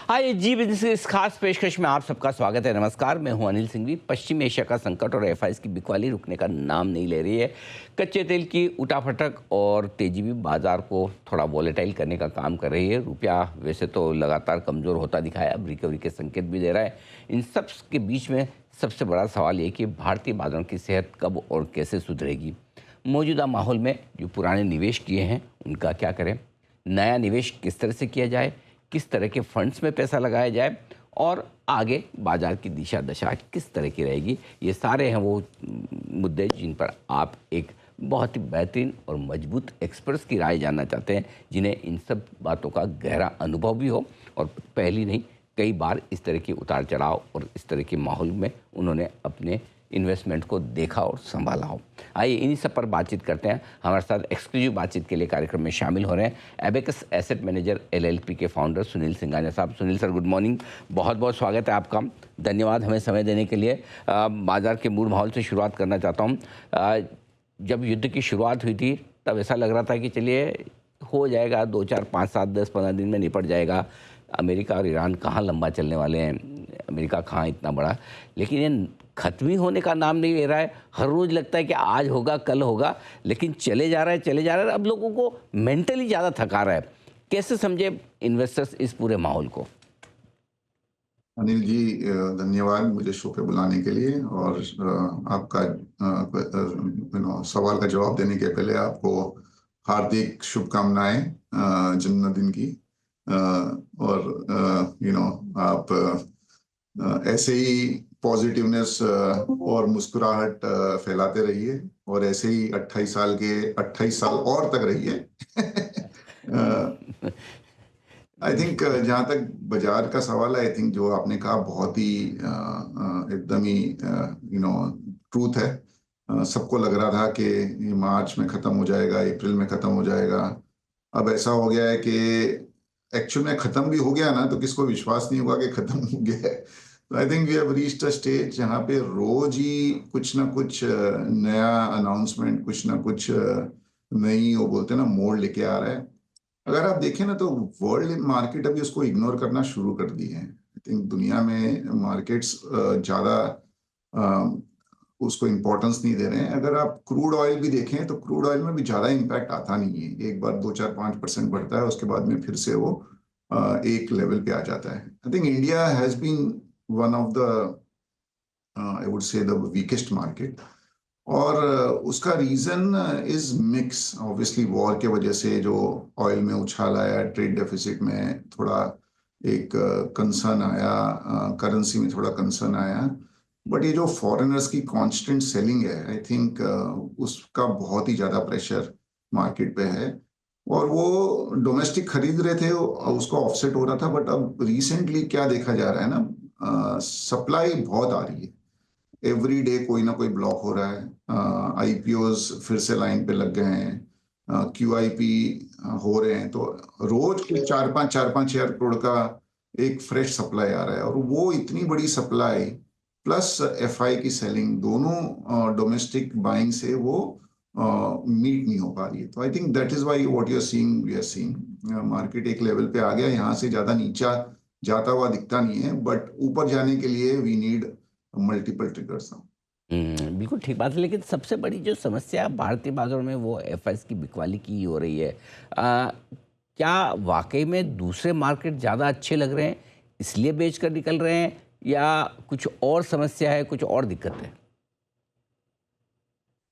हाय जी business की इस खास पेशकश में आप सबका स्वागत है। नमस्कार, मैं हूं अनिल सिंघवी। पश्चिम एशिया का संकट और एफआईएस की बिकवाली रुकने का नाम नहीं ले रही है। कच्चे तेल की उठाफटक और तेजी भी बाजार को थोड़ा वॉलेटाइल करने का काम कर रही है। रुपया वैसे तो लगातार कमज़ोर होता दिखा है, अब रिकवरी के संकेत भी दे रहा है। इन सब के बीच में सबसे बड़ा सवाल ये कि भारतीय बाजारों की सेहत कब और कैसे सुधरेगी। मौजूदा माहौल में जो पुराने निवेश किए हैं उनका क्या करें, नया निवेश किस तरह से किया जाए, किस तरह के फंड्स में पैसा लगाया जाए और आगे बाजार की दिशा दशा किस तरह की रहेगी। ये सारे हैं वो मुद्दे जिन पर आप एक बहुत ही बेहतरीन और मजबूत एक्सपर्ट्स की राय जानना चाहते हैं, जिन्हें इन सब बातों का गहरा अनुभव भी हो और पहली नहीं कई बार इस तरह के उतार चढ़ाव और इस तरह के माहौल में उन्होंने अपने इन्वेस्टमेंट को देखा और संभाला हो। आइए इन्हीं सब पर बातचीत करते हैं। हमारे साथ एक्सक्लूसिव बातचीत के लिए कार्यक्रम में शामिल हो रहे हैं एबेकस एसेट मैनेजर एलएलपी के फाउंडर सुनील सिंघानिया साहब। सुनील सर, गुड मॉर्निंग, बहुत बहुत स्वागत है आपका। धन्यवाद हमें समय देने के लिए। बाजार के मूड माहौल से शुरुआत करना चाहता हूँ। जब युद्ध की शुरुआत हुई थी तब ऐसा लग रहा था कि चलिए हो जाएगा, 2 4 5 7 10 15 दिन में निपट जाएगा। अमेरिका और ईरान कहाँ लंबा चलने वाले हैं, अमेरिका कहाँ इतना बड़ा, लेकिन ये ख़त्म ही होने का नाम नहीं ले रहा है। हर रोज़ लगता है कि आज होगा कल होगा, लेकिन चले जा रहा है चले जा रहा है। अब लोगों को मेंटली ज़्यादा थका रहा है। कैसे समझे इन्वेस्टर्स इस पूरे माहौल को? अनिल जी, धन्यवाद मुझे शो पे बुलाने के लिए। और आपका सवाल का जवाब देने के पहले आपको हार्दिक शुभकामनाएं जन्मदिन की। और आप ऐसे ही पॉजिटिवनेस और मुस्कुराहट फैलाते रहिए और ऐसे ही 28 साल और तक रहिए। आई थिंक जहाँ तक बाजार का सवाल है, आई थिंक जो आपने कहा बहुत ही एकदम ही ट्रूथ है। सबको लग रहा था कि ये मार्च में ख़त्म हो जाएगा, अप्रैल में ख़त्म हो जाएगा। अब ऐसा हो गया है कि एक्चुअल में ख़त्म भी हो गया ना तो किसको विश्वास नहीं हुआ कि ख़त्म हो गया है। तो I think we have reached a stage जहाँ पे रोज ही कुछ ना कुछ नया अनाउंसमेंट, कुछ ना कुछ नई वो बोलते हैं ना मोड़ लेके आ रहा है। अगर आप देखें ना तो वर्ल्ड मार्केट अभी उसको इग्नोर करना शुरू कर दी है। आई थिंक दुनिया में मार्केट्स ज़्यादा उसको इम्पोर्टेंस नहीं दे रहे हैं। अगर आप क्रूड ऑयल भी देखें तो क्रूड ऑयल में भी ज़्यादा इम्पैक्ट आता नहीं है। एक बार 2 4 5% बढ़ता है, उसके बाद में फिर से वो एक लेवल पे आ जाता है। I think India has been one of the I would say the weakest market. और उसका reason is mix. Obviously war के वजह से जो ऑयल में उछाल आया, ट्रेड डेफिसिट में थोड़ा एक कंसर्न आया, करेंसी में थोड़ा कंसर्न आया। बट ये जो फॉरेनर्स की कांस्टेंट सेलिंग है, आई थिंक उसका बहुत ही ज़्यादा प्रेशर मार्केट पे है। और वो डोमेस्टिक खरीद रहे थे, उसको ऑफसेट हो रहा था। बट अब रिसेंटली क्या देखा जा रहा है ना, सप्लाई बहुत आ रही है। एवरी डे कोई ना कोई ब्लॉक हो रहा है। आईपीओज फिर से लाइन पे लग गए हैं, क्यूआईपी हो रहे हैं। तो रोज कुछ 4 5 हजार करोड़ का एक फ्रेश सप्लाई आ रहा है। और वो इतनी बड़ी सप्लाई प्लस एफआई की सेलिंग, दोनों डोमेस्टिक बाइंग से वो मीट नहीं हो पा रही है। तो I think that is why what you are seeing, we are seeing market एक लेवल पे आ गया। यहाँ से ज्यादा नीचा जाता हुआ दिखता नहीं है, बट ऊपर जाने के लिए वी नीड मल्टीपल ट्रिगर्स। बिल्कुल ठीक बात है, लेकिन सबसे बड़ी जो समस्या भारतीय बाजारों में वो एफआईएस की बिकवाली की हो रही है। क्या वाकई में दूसरे मार्केट ज़्यादा अच्छे लग रहे हैं इसलिए बेच कर निकल रहे हैं, या कुछ और समस्या है, कुछ और दिक्कत है?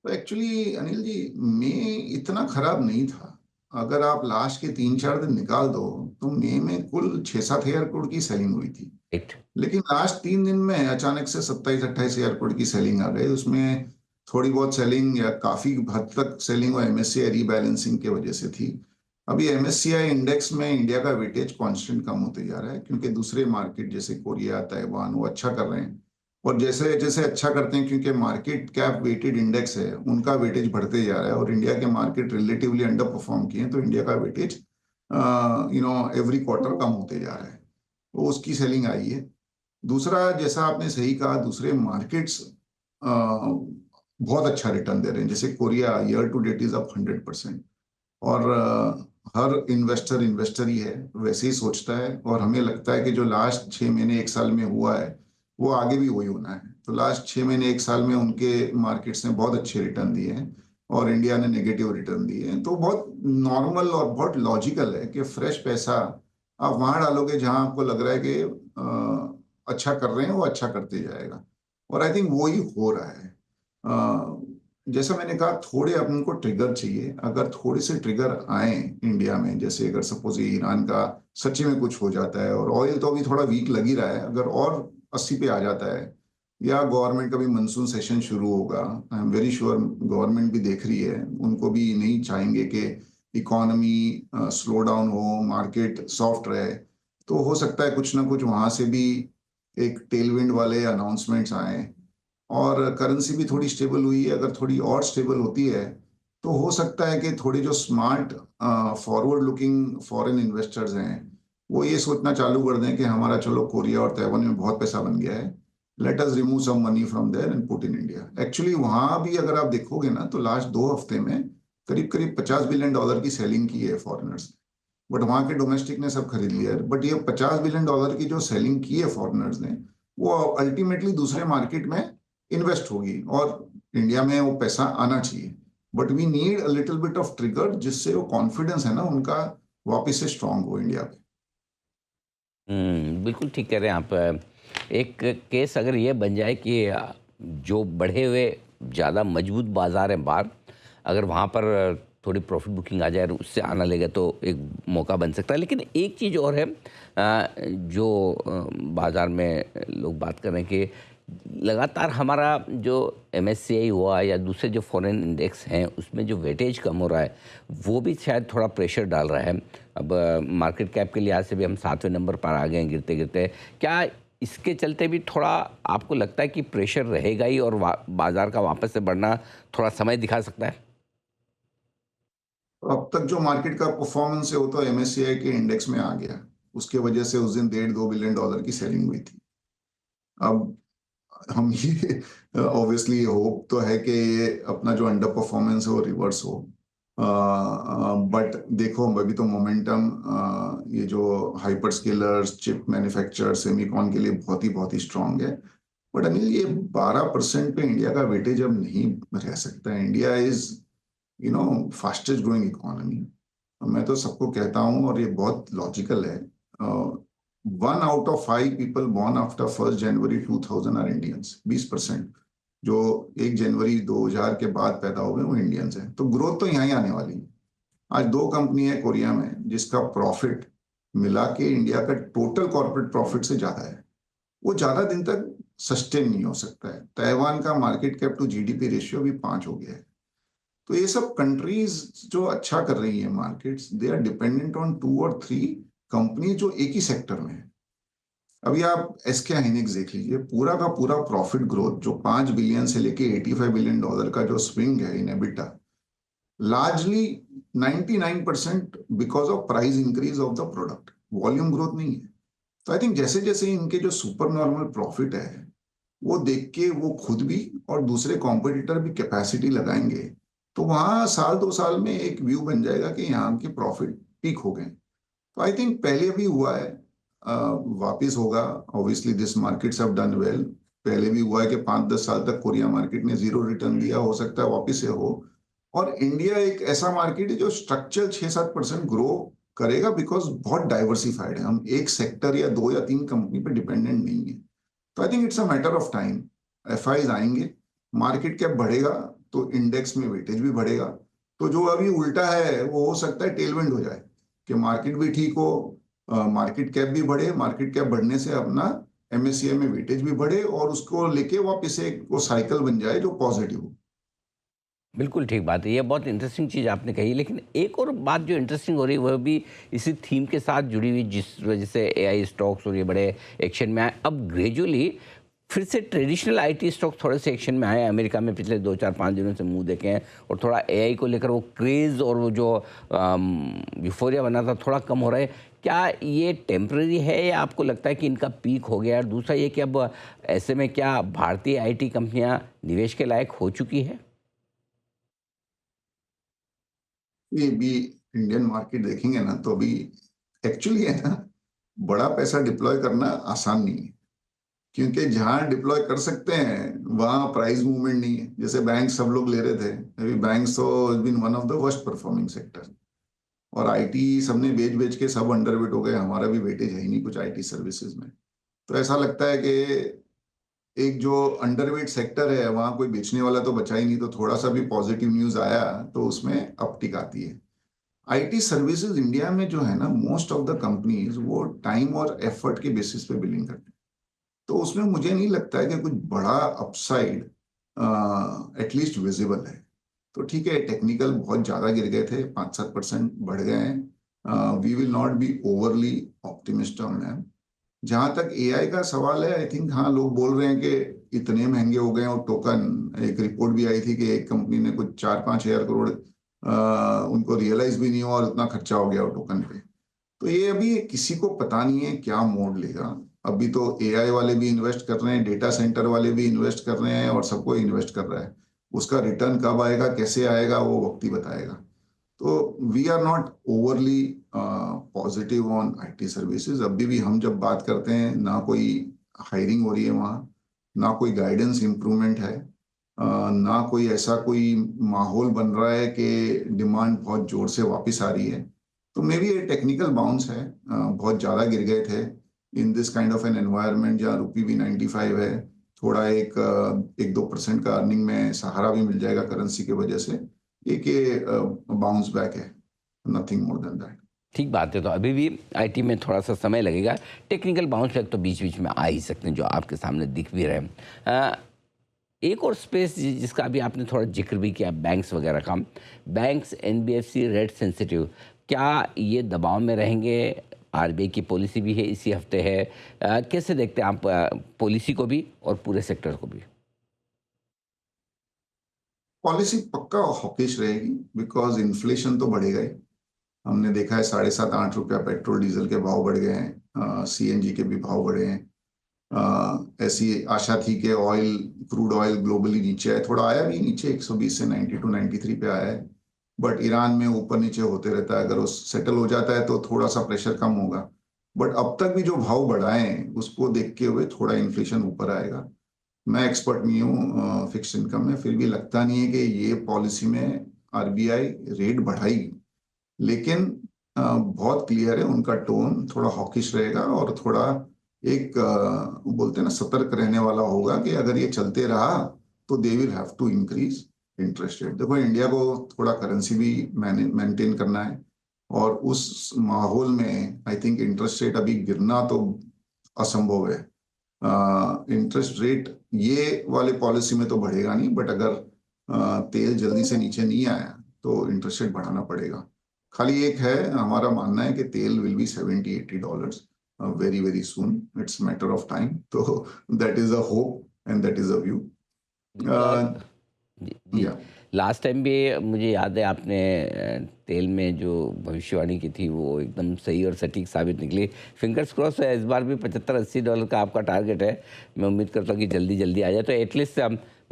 तो एक्चुअली अनिल जी, मई इतना खराब नहीं था। अगर आप लास्ट के 3 4 दिन निकाल दो तो मई में कुल 6 7 हजार करोड़ की सेलिंग हुई थी। राइट। लेकिन लास्ट 3 दिन में अचानक से 27 28 हजार करोड़ की सेलिंग आ गई। उसमें थोड़ी बहुत सेलिंग या काफी हद तक सेलिंग वो एमएससीआई रीबैलेंसिंग की वजह से थी। अभी एमएससीआई इंडेक्स में इंडिया का वेटेज कांस्टेंट कम होते जा रहा है, क्योंकि दूसरे मार्केट जैसे कोरिया, ताइवान वो अच्छा कर रहे हैं। और जैसे जैसे अच्छा करते हैं, क्योंकि मार्केट कैप वेटेड इंडेक्स है, उनका वेटेज बढ़ते जा रहा है। और इंडिया के मार्केट रिलेटिवली अंडर परफॉर्म किए हैं, तो इंडिया का वेटेज एवरी क्वार्टर कम होते जा रहा है। तो उसकी सेलिंग आई है। दूसरा, जैसा आपने सही कहा, दूसरे मार्केट्स बहुत अच्छा रिटर्न दे रहे हैं। जैसे Korea year to date is up 100%। और हर इन्वेस्टर इन्वेस्टर ही है, वैसे ही सोचता है। और हमें लगता है कि जो लास्ट 6 महीने 1 साल में हुआ है वो आगे भी वही होना है। तो लास्ट 6 महीने 1 साल में उनके मार्केट्स ने बहुत अच्छे रिटर्न दिए हैं और इंडिया ने नेगेटिव रिटर्न दिए हैं। तो बहुत नॉर्मल और बहुत लॉजिकल है कि फ्रेश पैसा आप वहां डालोगे जहां आपको लग रहा है कि अच्छा कर रहे हैं, वो अच्छा करते जाएगा। और आई थिंक वो ही हो रहा है। जैसा मैंने कहा, थोड़े अपन को ट्रिगर चाहिए। अगर थोड़े से ट्रिगर आए इंडिया में, जैसे अगर सपोज ये ईरान का सच्ची में कुछ हो जाता है, और ऑयल तो अभी थोड़ा वीक लग ही रहा है, अगर और 80 पे आ जाता है, या गवर्नमेंट का भी मानसून सेशन शुरू होगा, I am very sure government भी देख रही है, उनको भी नहीं चाहेंगे कि इकोनॉमी स्लो डाउन हो, मार्केट सॉफ्ट रहे। तो हो सकता है कुछ ना कुछ वहां से भी एक टेलविंड वाले अनाउंसमेंट्स आए, और करेंसी भी थोड़ी स्टेबल हुई है। अगर थोड़ी और स्टेबल होती है तो हो सकता है कि थोड़े जो smart forward looking foreign investors हैं वो ये सोचना चालू कर दें कि हमारा चलो कोरिया और ताइवान में बहुत पैसा बन गया है, let us remove some money from there and put in India. Actually वहां भी अगर आप देखोगे ना, तो लास्ट 2 हफ्ते में करीब करीब $50 बिलियन की सेलिंग की है फॉरेनर्स। बट वहां के डोमेस्टिक ने सब खरीद लिया है। बट ये $50 बिलियन की जो सेलिंग की है फॉरेनर्स ने, वो अल्टीमेटली दूसरे मार्केट में इन्वेस्ट होगी, और इंडिया में वो पैसा आना चाहिए। But we need a little bit of trigger, जिससे वो कॉन्फिडेंस है ना उनका वापस से स्ट्रांग हो इंडिया पे। बिल्कुल ठीक कह रहे हैं आप। एक केस अगर ये बन जाए कि जो बढ़े हुए ज़्यादा मजबूत बाज़ार हैं बाहर, अगर वहाँ पर थोड़ी प्रॉफिट बुकिंग आ जाए और उससे आना लेगा तो एक मौका बन सकता है। लेकिन एक चीज़ और है, जो बाज़ार में लोग बात कर रहे हैं कि लगातार हमारा जो एमएससीआई हुआ या दूसरे जो फॉरेन इंडेक्स हैं उसमें जो वेटेज कम हो रहा है, वो भी शायद थोड़ा प्रेशर डाल रहा है। अब मार्केट कैप के लिहाज से भी हम 7वें नंबर पर आ गए हैं गिरते गिरते। क्या इसके चलते भी थोड़ा आपको लगता है कि प्रेशर रहेगा ही और बाजार का वापस से बढ़ना थोड़ा समय दिखा सकता है? तो अब तक जो मार्केट का परफॉर्मेंस है वो तो एमएससीआई के इंडेक्स में आ गया। उसके वजह से उस दिन $1.5-2 बिलियन की सेलिंग हुई थी। अब हम ये ऑब्वियसली होप तो है कि ये अपना जो अंडर परफॉर्मेंस है वो रिवर्स हो। बट देखो, अभी तो मोमेंटम ये जो hyper scalars, chip manufacturer, Semicon के लिए बहुत ही स्ट्रांग है। बट अनिल, ये 12% पे इंडिया का वेटेज अब नहीं रह सकता है। India is fastest growing economy. मैं तो सबको कहता हूँ, और ये बहुत लॉजिकल है, 1 out of 5 people born after 1 January 2000 are Indians. 20% जो 1 जनवरी 2000 के बाद पैदा हुए वो इंडियंस हैं। तो ग्रोथ तो यहाँ ही आने वाली है। आज 2 कंपनी है कोरिया में जिसका प्रॉफिट मिला के इंडिया का टोटल कॉर्पोरेट प्रॉफिट से ज्यादा है। वो ज्यादा दिन तक सस्टेन नहीं हो सकता है। ताइवान का market cap to GDP ratio भी 5 हो गया है। तो ये सब कंट्रीज जो अच्छा कर रही है markets, they are dependent on 2 और 3 कंपनी जो एक ही सेक्टर में है। अभी आप एसके हाइनिक्स देख लीजिए, पूरा का पूरा प्रॉफिट ग्रोथ जो 5 बिलियन से लेके $85 बिलियन का जो स्विंग है in EBITDA, largely 99% because of price increase of the product, volume growth नहीं है। तो आई थिंक जैसे जैसे इनके जो सुपर नॉर्मल प्रॉफिट है वो देख के वो खुद भी और दूसरे कॉम्पिटिटर भी कैपेसिटी लगाएंगे, तो वहां साल 2 साल में एक व्यू बन जाएगा कि यहाँ के प्रॉफिट पीक हो गए। तो आई थिंक पहले भी हुआ है, वापिस होगा। Obviously this markets have done well. पहले भी हुआ है कि 5-10 साल तक कोरिया मार्केट ने 0 रिटर्न दिया, हो सकता है वापिस से हो। और इंडिया एक ऐसा मार्केट है जो स्ट्रक्चरल 6-7% ग्रो करेगा, बिकॉज बहुत डाइवर्सिफाइड है। हम एक सेक्टर या 2 या 3 कंपनी पे डिपेंडेंट नहीं है। तो I think it's a matter of time. FIIs आएंगे, मार्केट कैप बढ़ेगा तो इंडेक्स में वेटेज भी बढ़ेगा। तो जो अभी उल्टा है वो हो सकता है टेलविंड हो जाए, कि मार्केट भी ठीक हो, मार्केट कैप भी बढ़े, मार्केट कैप बढ़ने से अपना एमएससीआई में वेटेज भी बढ़े, और उसको लेके वापस एक वो साइकिल बन जाए जो पॉजिटिव हो। बिल्कुल ठीक बात है। ये बहुत इंटरेस्टिंग चीज़ आपने कही। लेकिन एक और बात जो इंटरेस्टिंग हो रही है वह भी इसी थीम के साथ जुड़ी हुई, जिस वजह से एआई स्टॉक्स और ये बड़े एक्शन में आए। अब ग्रेजुअली फिर से ट्रेडिशनल आईटी स्टॉक थोड़े से एक्शन में आए हैं। अमेरिका में पिछले 2-4-5 दिनों से मुंह देखे हैं, और थोड़ा एआई को लेकर वो क्रेज़ और वो जो यूफोरिया बना था थोड़ा कम हो रहा है। क्या ये टेम्पररी है या आपको लगता है कि इनका पीक हो गया? और दूसरा ये कि अब ऐसे में क्या भारतीय आईटी कंपनियां निवेश के लायक हो चुकी है? ये भी इंडियन मार्केट देखेंगे ना तो अभी एक्चुअली है ना, बड़ा पैसा डिप्लॉय करना आसान नहीं है, क्योंकि जहां डिप्लॉय कर सकते हैं वहां प्राइस मूवमेंट नहीं है। जैसे बैंक सब लोग ले रहे थे, अभी बैंक तो been one of the worst performing sector, और आईटी सबने बेच बेच के सब अंडरवेट हो गए। हमारा भी वेटेज है ही नहीं कुछ आईटी सर्विसेज में। तो ऐसा लगता है कि एक जो अंडरवेट सेक्टर है वहां कोई बेचने वाला तो बचा ही नहीं, तो थोड़ा सा भी पॉजिटिव न्यूज आया तो उसमें अपटिक आती है। आईटी सर्विसेज इंडिया में जो है ना, मोस्ट ऑफ द कंपनीज वो टाइम और एफर्ट के बेसिस पे बिलिंग करते हैं। तो उसमें मुझे नहीं लगता है कि कुछ बड़ा अपसाइड एटलीस्ट विजिबल है। तो ठीक है, टेक्निकल बहुत ज्यादा गिर गए थे, 5-7% बढ़ गए हैं। We will not be overly optimist on them. जहां तक एआई का सवाल है, आई थिंक हाँ, लोग बोल रहे हैं कि इतने महंगे हो गए हैं। और टोकन, एक रिपोर्ट भी आई थी कि एक कंपनी ने कुछ 4-5 हज़ार करोड़ उनको रियलाइज भी नहीं हुआ और इतना खर्चा हो गया वो टोकन पे। तो ये अभी किसी को पता नहीं है क्या मोड लेगा। अभी तो एआई वाले भी इन्वेस्ट कर रहे हैं, डेटा सेंटर वाले भी इन्वेस्ट कर रहे हैं, और सबको इन्वेस्ट कर रहा है। उसका रिटर्न कब आएगा, कैसे आएगा, वो वक्त ही बताएगा। तो we are not overly positive on IT services. अभी भी हम जब बात करते हैं, ना कोई हायरिंग हो रही है वहाँ, ना कोई गाइडेंस इम्प्रूवमेंट है, ना कोई ऐसा कोई माहौल बन रहा है कि डिमांड बहुत जोर से वापस आ रही है। तो मे बी ये टेक्निकल बाउंस है। बहुत ज़्यादा गिर गए थे in this kind of an environment जहाँ रुपी भी 95 है। थोड़ा 1-2% का अर्निंग में सहारा भी मिल जाएगा करेंसी की वजह से। एक ये बाउंस बैक है, नथिंग मोर देन दैट। ठीक बात है, तो अभी भी आईटी में थोड़ा सा समय लगेगा। टेक्निकल बाउंस बैक तो बीच बीच में आ ही सकते हैं, जो आपके सामने दिख भी रहे हैं। एक और स्पेस जिसका अभी आपने थोड़ा जिक्र भी किया, बैंक्स वगैरह का। बैंक्स, एनबीएफसी रेट सेंसिटिव, क्या ये दबाव में रहेंगे? आरबीआई की पॉलिसी भी है, इसी हफ्ते है। कैसे देखते हैं आप पॉलिसी को भी और पूरे सेक्टर को भी? पॉलिसी पक्का हॉकिश रहेगी, बिकॉज इन्फ्लेशन तो बढ़ेगा ही। हमने देखा है 7.5-8 रुपया पेट्रोल डीजल के भाव बढ़ गए हैं, सीएनजी के भी भाव बढ़े हैं। ऐसी आशा थी कि ऑयल, क्रूड ऑयल ग्लोबली नीचे आए, थोड़ा आया भी नीचे, 120 से 92-93 पे आया है। बट ईरान में ऊपर नीचे होते रहता है, अगर वो सेटल हो जाता है तो थोड़ा सा प्रेशर कम होगा। बट अब तक भी जो भाव बढ़ाए हैं उसको देखते हुए थोड़ा इन्फ्लेशन ऊपर आएगा। मैं एक्सपर्ट नहीं हूँ फिक्स इनकम में, फिर भी लगता नहीं है कि ये पॉलिसी में आरबीआई रेट बढ़ाएगी। लेकिन बहुत क्लियर है उनका टोन, थोड़ा हॉकिश रहेगा और थोड़ा एक बोलते हैं ना, सतर्क रहने वाला होगा कि अगर ये चलते रहा तो they will have to increase interest rate. देखो, इंडिया को थोड़ा करेंसी भी मेंटेन करना है, और उस माहौल में आई थिंक इंटरेस्ट रेट अभी गिरना तो असंभव है। इंटरेस्ट रेट ये वाले पॉलिसी में तो बढ़ेगा नहीं, बट अगर तेल जल्दी से नीचे नहीं आया तो इंटरेस्ट रेट बढ़ाना पड़ेगा। खाली एक है, हमारा मानना है कि तेल will be $70-80 very very soon. It's matter of time. तो that is a hope and that is a view. बिल्कुल। और जी जी, या लास्ट टाइम भी मुझे याद है आपने तेल में जो भविष्यवाणी की थी वो एकदम सही और सटीक साबित निकली। फिंगर्स क्रॉस है, इस बार भी $75-80 का आपका टारगेट है। मैं उम्मीद करता हूँ कि जल्दी जल्दी आ जाए, तो एटलीस्ट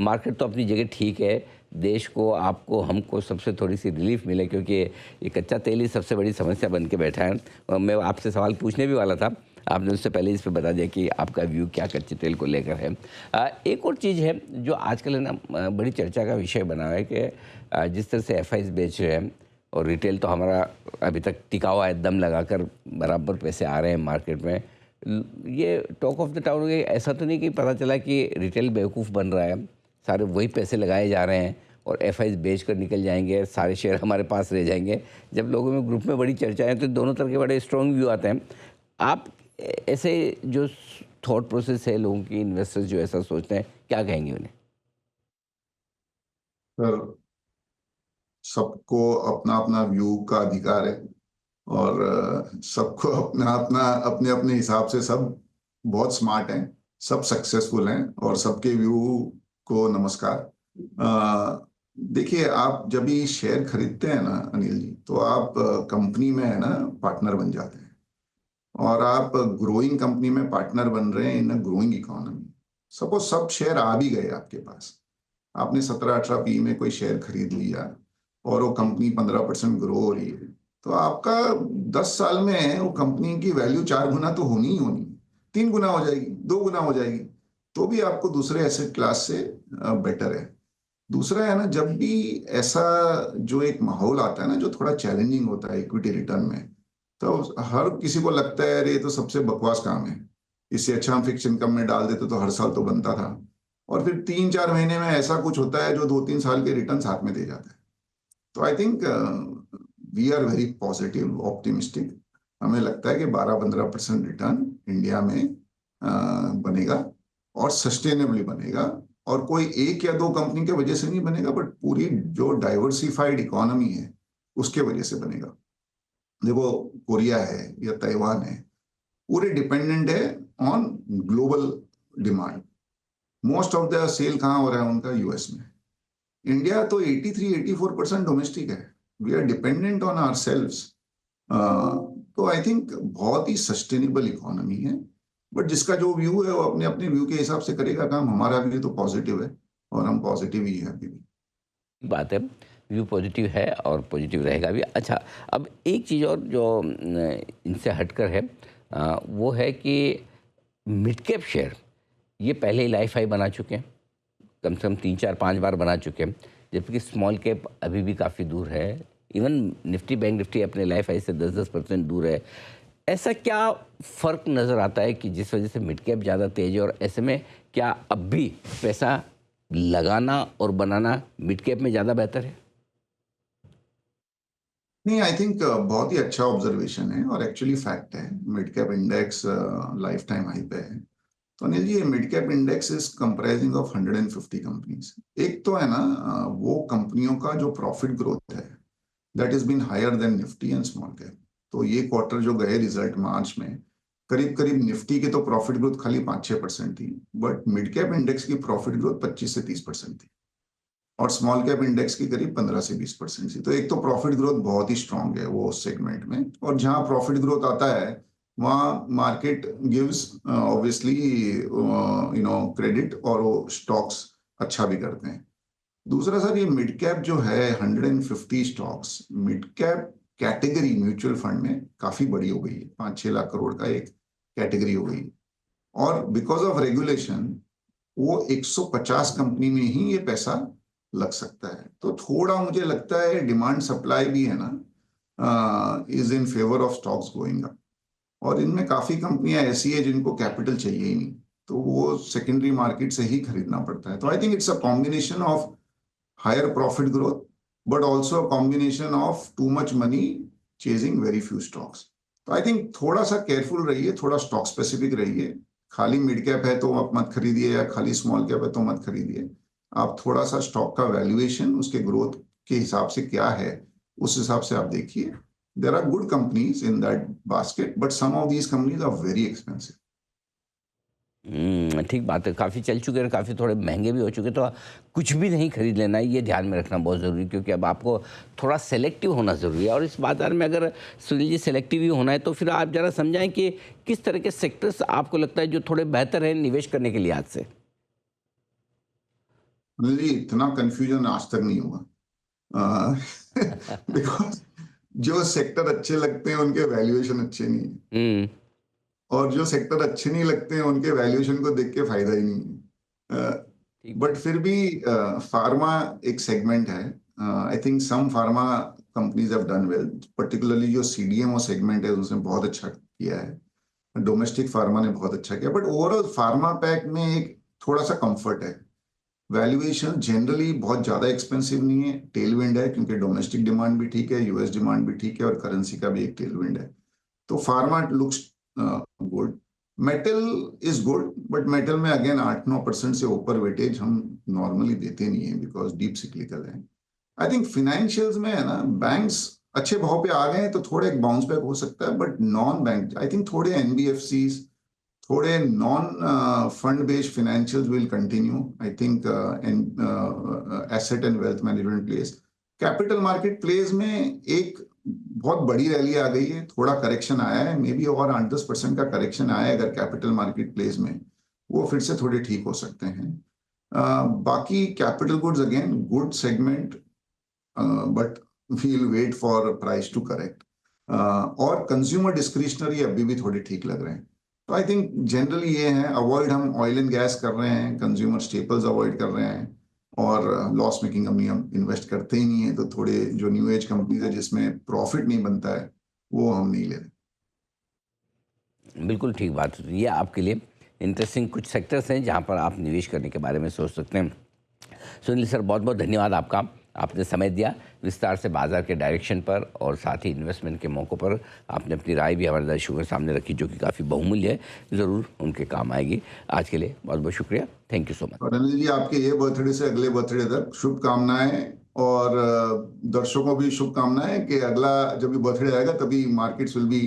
मार्केट तो अपनी जगह ठीक है। देश को, आपको, हमको सबसे थोड़ी सी रिलीफ मिले, क्योंकि ये कच्चा तेल ही सबसे बड़ी समस्या बन के बैठा है। और मैं आपसे सवाल पूछने भी वाला था, आपने उससे पहले इस पे बता दिया कि आपका व्यू क्या कच्चे तेल को लेकर है। एक और चीज़ है जो आजकल है ना, बड़ी चर्चा का विषय बना है कि जिस तरह से एफआईज बेच रहे हैं, और रिटेल तो हमारा अभी तक टिका हुआ है, दम लगाकर बराबर पैसे आ रहे हैं मार्केट में। ये टॉक ऑफ द टाउन हो गया। ऐसा तो नहीं कि पता चला कि रिटेल बेवकूफ़ बन रहा है, सारे वही पैसे लगाए जा रहे हैं और एफआईज बेच कर निकल जाएंगे, सारे शेयर हमारे पास रह जाएंगे। जब लोगों में, ग्रुप में बड़ी चर्चा है, तो दोनों तरह के बड़े स्ट्रॉन्ग व्यू आते हैं। आप ऐसे जो थॉट प्रोसेस है लोगों की, इन्वेस्टर्स जो ऐसा सोचते हैं, क्या कहेंगे उन्हें? सर, सबको अपना अपना व्यू का अधिकार है, और सबको अपना अपना अपने अपने हिसाब से सब बहुत स्मार्ट हैं, सब सक्सेसफुल हैं, और सबके व्यू को नमस्कार। देखिए, आप जब भी शेयर खरीदते हैं ना अनिल जी, तो आप कंपनी में है ना पार्टनर बन जाते हैं, और आप ग्रोइंग कंपनी में पार्टनर बन रहे हैं इन अ ग्रोइंग इकोनॉमी। सपोज सब शेयर आ भी गए आपके पास, आपने 17-18 पी में कोई शेयर खरीद लिया, और वो कंपनी 15% ग्रो हो रही है, तो आपका 10 साल में वो कंपनी की वैल्यू 4 गुना तो होनी ही होनी, 3 गुना हो जाएगी, 2 गुना हो जाएगी, तो भी आपको दूसरे एसेट क्लास से बेटर है। दूसरा है ना, जब भी ऐसा जो एक माहौल आता है ना जो थोड़ा चैलेंजिंग होता है इक्विटी रिटर्न में, तो हर किसी को लगता है अरे ये तो सबसे बकवास काम है, इससे अच्छा हम फिक्स इनकम में डाल देते तो हर साल तो बनता था। और फिर 3-4 महीने में ऐसा कुछ होता है जो 2-3 साल के रिटर्न साथ में दे जाता है। तो I think we are very positive optimistic. हमें लगता है कि 12-15% रिटर्न इंडिया में बनेगा और सस्टेनेबली बनेगा, और कोई एक या दो कंपनी के वजह से नहीं बनेगा, बट पूरी जो डाइवर्सिफाइड इकोनॉमी है उसके वजह से बनेगा। देखो, कोरिया है या ताइवान है, पूरे डिपेंडेंट है on global demand. Most of the sale कहाँ हो रहा है उनका? यूएस में। इंडिया तो 83-84% डोमेस्टिक है। We are dependent on ourselves. तो आई थिंक बहुत ही सस्टेनेबल इकोनॉमी है, बट जिसका जो व्यू है वो अपने अपने व्यू के हिसाब से करेगा काम। हमारा व्यू तो पॉजिटिव है और हम पॉजिटिव ही है अभी भी। बात है, व्यू पॉजिटिव है और पॉजिटिव रहेगा भी। अच्छा, अब एक चीज़ और जो इनसे हटकर है, वो है कि मिड कैप शेयर ये पहले ही लाइफ हाई बना चुके हैं, कम से कम 3-4-5 बार बना चुके हैं, जबकि स्मॉल कैप अभी भी काफ़ी दूर है। इवन निफ्टी बैंक निफ्टी अपने लाइफ हाई से 10-10% दूर है। ऐसा क्या फ़र्क नज़र आता है कि जिस वजह से मिड कैप ज़्यादा तेज़ है, और ऐसे में क्या अब भी पैसा लगाना और बनाना मिड कैप में ज़्यादा बेहतर है? नहीं, आई थिंक बहुत ही अच्छा ऑब्जर्वेशन है और एक्चुअली फैक्ट है। Mid cap index lifetime high पे है। तो Anil ji, mid cap index is comprising of 150 companies. एक तो है ना वो कंपनियों का जो प्रॉफिट ग्रोथ है that is been higher than Nifty and small cap. तो ये क्वार्टर जो गए रिजल्ट मार्च में, करीब करीब निफ्टी की तो प्रॉफिट ग्रोथ खाली 5-6% थी, बट मिड कैप इंडेक्स की प्रॉफिट ग्रोथ 25 से 30% थी, और स्मॉल कैप इंडेक्स की करीब 15 से 20% थी। तो एक तो प्रॉफिट ग्रोथ बहुत ही स्ट्रांग है वो सेगमेंट में, और जहां प्रॉफिट ग्रोथ आता है वहां मार्केट गिव्स ऑब्वियसली क्रेडिट, और वो स्टॉक्स अच्छा भी करते हैं। दूसरा सर, ये मिड कैप जो है 150 stocks, mid cap category mutual fund में काफी बड़ी हो गई है। 5-6 लाख करोड़ का एक कैटेगरी हो गई, और बिकॉज ऑफ रेगुलेशन वो 150 कंपनी में ही ये पैसा लग सकता है। तो थोड़ा मुझे लगता है डिमांड सप्लाई भी है ना, is in favour of stocks going up, और इनमें काफी कंपनियां ऐसी है जिनको कैपिटल चाहिए ही नहीं, तो वो सेकेंडरी मार्केट से ही खरीदना पड़ता है। तो I think it's a combination of higher profit growth, but also a combination of too much money chasing very few stocks. तो आई थिंक थोड़ा सा केयरफुल रहिए, थोड़ा स्टॉक स्पेसिफिक रहिए। खाली मिड कैप है तो आप मत खरीदिए, या खाली स्मॉल कैप है तो मत खरीदिए। आप थोड़ा सा स्टॉक का वैल्यूएशन उसके ग्रोथ के हिसाब से क्या है उस हिसाब से आप देखिए। There are good companies in that basket, but some of these companies are very expensive. ठीक बात है, काफ़ी चल चुके हैं, काफ़ी थोड़े महंगे भी हो चुके, तो कुछ भी नहीं खरीद लेना है, ये ध्यान में रखना बहुत ज़रूरी है, क्योंकि अब आपको थोड़ा सेलेक्टिव होना ज़रूरी है। और इस बाजार में अगर सुनील जी सेलेक्टिव ही होना है, तो फिर आप ज़रा समझाएं कि किस तरह के सेक्टर्स आपको लगता है जो थोड़े बेहतर हैं निवेश करने के लिहाज से। जी, इतना कंफ्यूजन आज तक नहीं हुआ, बिकॉज जो सेक्टर अच्छे लगते हैं उनके वैल्यूएशन अच्छे नहीं है, हम्म। और जो सेक्टर अच्छे नहीं लगते हैं उनके वैल्यूएशन को देख के फायदा ही नहीं है। ठीक बट बात। फिर भी फार्मा एक सेगमेंट है। I think some pharma companies have done well, particularly जो सीडीएमओ सेगमेंट है उसने बहुत अच्छा किया है। डोमेस्टिक फार्मा ने बहुत अच्छा किया, बट ओवरऑल फार्मा पैक में एक थोड़ा सा कंफर्ट है। वैल्यूएशन जनरली बहुत ज्यादा एक्सपेंसिव नहीं है, टेलविंड है क्योंकि डोमेस्टिक डिमांड भी ठीक है, यूएस डिमांड भी ठीक है, और करेंसी का भी एक टेलविंड है। तो pharma looks good. Metal is good, but metal में अगेन 8-9% से ऊपर वेटेज हम नॉर्मली देते नहीं है बिकॉज डीप सिक्लिकल है। आई थिंक फिनेंशियल्स में है ना, बैंक्स अच्छे भाव पे आ गए हैं तो थोड़े एक बाउंस बैक हो सकता है, but non bank I think थोड़े एनबीएफसीज, थोड़े non fund based financials will continue. I think asset and wealth management plays. Capital market place में एक बहुत बड़ी रैली आ गई है, थोड़ा करेक्शन आया है, मे बी और 8-10% का करेक्शन आया है अगर कैपिटल मार्केट प्लेस में, वो फिर से थोड़े ठीक हो सकते हैं। बाकी capital goods again good segment, but we'll wait for price to correct. और कंज्यूमर डिस्क्रिशनरी अभी भी थोड़े ठीक लग रहे हैं। तो आई थिंक जनरली ये है, अवॉइड हम ऑयल एंड गैस कर रहे हैं, कंज्यूमर स्टेपल्स अवॉइड कर रहे हैं, और लॉस मेकिंग कंपनी हम इन्वेस्ट करते ही नहीं है। तो थोड़े जो न्यू एज कंपनीज है जिसमें प्रॉफिट नहीं बनता है वो हम नहीं ले रहे। बिल्कुल ठीक बात है। ये आपके लिए इंटरेस्टिंग कुछ सेक्टर्स हैं जहाँ पर आप निवेश करने के बारे में सोच सकते हैं। सुनील सर, बहुत बहुत धन्यवाद आपका, आपने समय दिया विस्तार से बाजार के डायरेक्शन पर और साथ ही इन्वेस्टमेंट के मौक़ों पर आपने अपनी राय भी हमारे दर्शकों के सामने रखी, जो कि काफ़ी बहुमूल्य है, ज़रूर उनके काम आएगी। आज के लिए बहुत बहुत शुक्रिया, थैंक यू सो मच। और अनिल जी, आपके ये बर्थडे से अगले बर्थडे तक शुभकामनाएं, और दर्शकों को भी शुभकामनाएं कि अगला जब भी बर्थडे आएगा तभी markets will be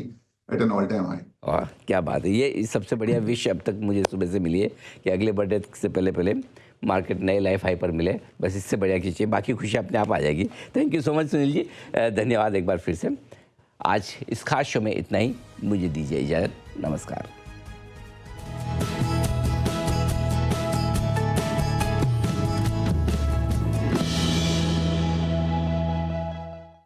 at an all time high. और क्या बात है, ये सबसे बढ़िया विश अब तक मुझे सुबह से मिली है कि अगले बर्थडे से पहले मार्केट नए लाइफ हाई पर मिले। बस इससे बढ़िया कीजिए, बाकी खुशी अपने आप आ जाएगी। Thank you so much Sunil ji, धन्यवाद एक बार फिर से। आज इस खास शो में इतना ही, मुझे दीजिए इजाज़त, नमस्कार।